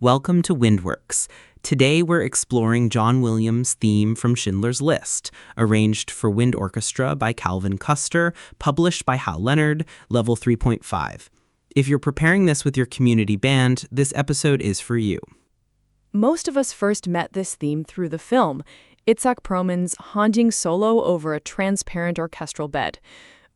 Welcome to Windworks. Today we're exploring John Williams' theme from Schindler's List, arranged for wind orchestra by Calvin Custer, published by Hal Leonard, level 3.5. If you're preparing this with your community band, this episode is for you. Most of us first met this theme through the film, Itzhak Perlman's haunting solo over a transparent orchestral bed.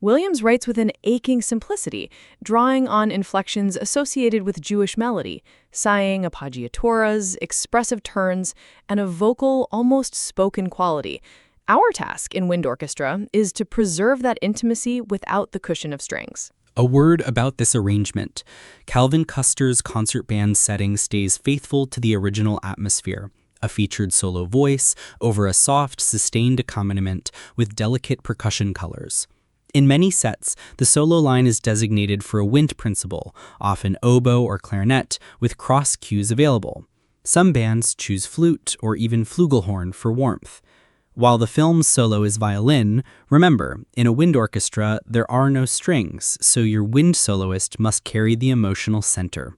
Williams writes with an aching simplicity, drawing on inflections associated with Jewish melody, sighing appoggiaturas, expressive turns, and a vocal, almost spoken quality. Our task in wind orchestra is to preserve that intimacy without the cushion of strings. A word about this arrangement. Calvin Custer's concert band setting stays faithful to the original atmosphere. A featured solo voice over a soft, sustained accompaniment with delicate percussion colors. In many sets, the solo line is designated for a wind principal, often oboe or clarinet, with cross cues available. Some bands choose flute or even flugelhorn for warmth. While the film's solo is violin, remember, in a wind orchestra, there are no strings, so your wind soloist must carry the emotional center.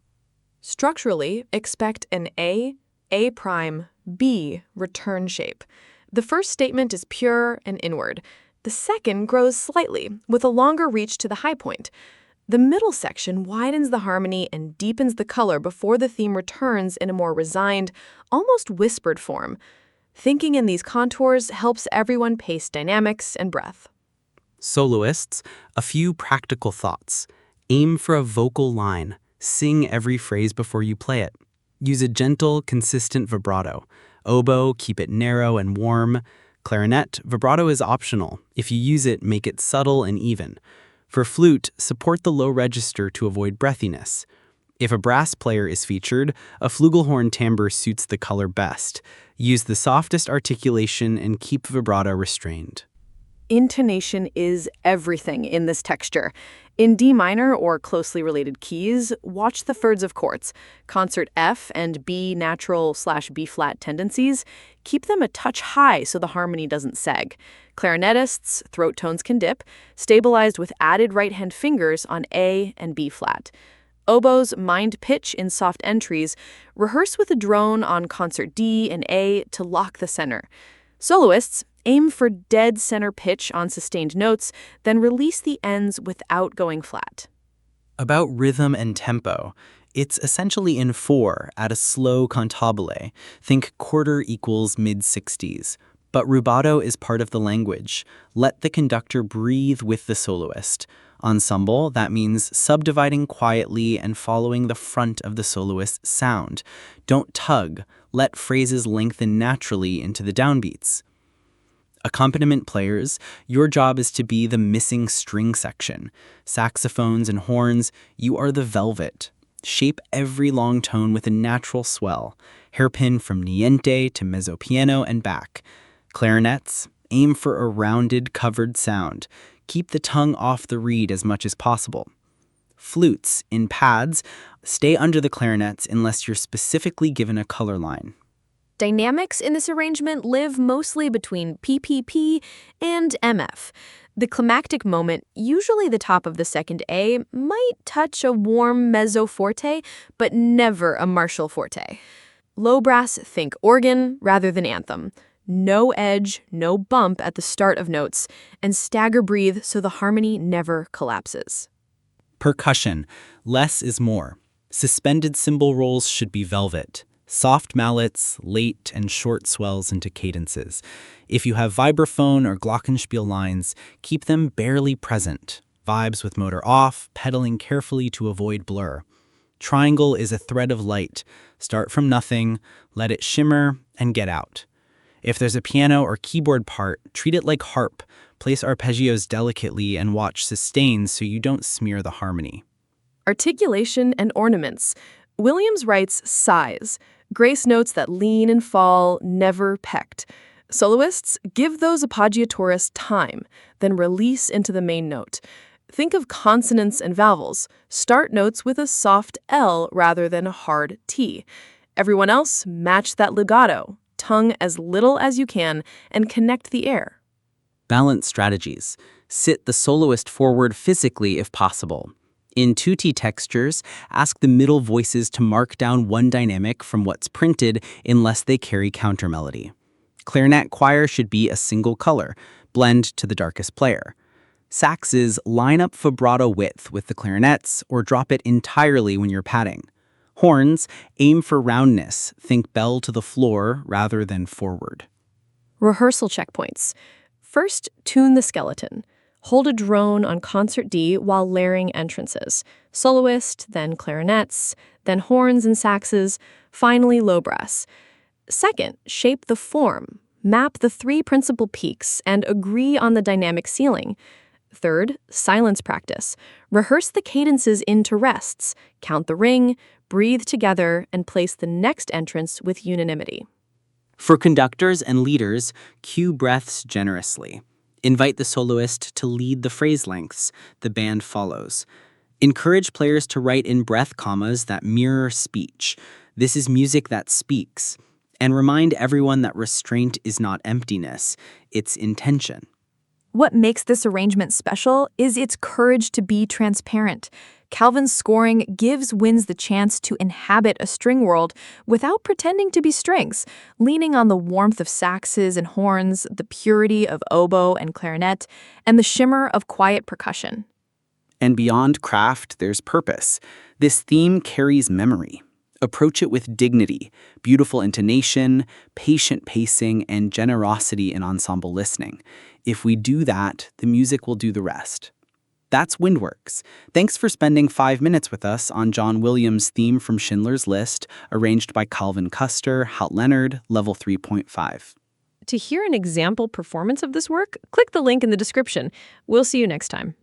Structurally, expect an A prime, B return shape. The first statement is pure and inward. The second grows slightly, with a longer reach to the high point. The middle section widens the harmony and deepens the color before the theme returns in a more resigned, almost whispered form. Thinking in these contours helps everyone pace dynamics and breath. Soloists, a few practical thoughts. Aim for a vocal line. Sing every phrase before you play it. Use a gentle, consistent vibrato. Oboe, keep it narrow and warm. Clarinet, vibrato is optional. If you use it, make it subtle and even. For flute, support the low register to avoid breathiness. If a brass player is featured, a flugelhorn timbre suits the color best. Use the softest articulation and keep vibrato restrained. Intonation is everything in this texture. In D minor or closely related keys, watch the thirds of chords. Concert F and B natural/B flat tendencies, keep them a touch high so the harmony doesn't sag. Clarinetists, throat tones can dip, stabilized with added right-hand fingers on A and B flat. Oboes mind pitch in soft entries, rehearse with a drone on concert D and A to lock the center. Soloists, aim for dead center pitch on sustained notes, then release the ends without going flat. About rhythm and tempo, it's essentially in 4 at a slow cantabile. Think quarter equals mid-60s. But rubato is part of the language. Let the conductor breathe with the soloist. Ensemble, that means subdividing quietly and following the front of the soloist's sound. Don't tug. Let phrases lengthen naturally into the downbeats. Accompaniment players, your job is to be the missing string section. Saxophones and horns, you are the velvet. Shape every long tone with a natural swell. Hairpin from niente to mezzo piano and back. Clarinets, aim for a rounded, covered sound. Keep the tongue off the reed as much as possible. Flutes, in pads, stay under the clarinets unless you're specifically given a color line. Dynamics in this arrangement live mostly between PPP and MF. The climactic moment, usually the top of the second A, might touch a warm mezzo forte, but never a martial forte. Low brass, think organ rather than anthem. No edge, no bump at the start of notes, and stagger breathe so the harmony never collapses. Percussion. Less is more. Suspended cymbal rolls should be velvet. Soft mallets, late and short swells into cadences. If you have vibraphone or glockenspiel lines, keep them barely present. Vibes with motor off, pedaling carefully to avoid blur. Triangle is a thread of light. Start from nothing, let it shimmer, and get out. If there's a piano or keyboard part, treat it like harp. Place arpeggios delicately and watch sustains so you don't smear the harmony. Articulation and ornaments. Williams writes sighs, grace notes that lean and fall, never pecked. Soloists, give those appoggiaturas time, then release into the main note. Think of consonants and vowels. Start notes with a soft L rather than a hard T. Everyone else, match that legato. Tongue as little as you can and connect the air. Balance strategies. Sit the soloist forward physically if possible. In tutti textures, ask the middle voices to mark down one dynamic from what's printed unless they carry countermelody. Clarinet choir should be a single color, blend to the darkest player. Saxes line up vibrato width with the clarinets or drop it entirely when you're padding. Horns aim for roundness, think bell to the floor rather than forward. Rehearsal checkpoints. First, tune the skeleton. Hold a drone on concert D while layering entrances. Soloist, then clarinets, then horns and saxes, finally low brass. Second, shape the form. Map the 3 principal peaks and agree on the dynamic ceiling. Third, silence practice. Rehearse the cadences into rests. Count the ring, breathe together, and place the next entrance with unanimity. For conductors and leaders, cue breaths generously. Invite the soloist to lead the phrase lengths. The band follows. Encourage players to write in breath commas that mirror speech. This is music that speaks. And remind everyone that restraint is not emptiness, it's intention. What makes this arrangement special is its courage to be transparent. Calvin's scoring gives winds the chance to inhabit a string world without pretending to be strings, leaning on the warmth of saxes and horns, the purity of oboe and clarinet, and the shimmer of quiet percussion. And beyond craft, there's purpose. This theme carries memory. Approach it with dignity, beautiful intonation, patient pacing, and generosity in ensemble listening. If we do that, the music will do the rest. That's Windworks. Thanks for spending 5 minutes with us on John Williams' theme from Schindler's List, arranged by Calvin Custer, Hal Leonard, Level 3.5. To hear an example performance of this work, click the link in the description. We'll see you next time.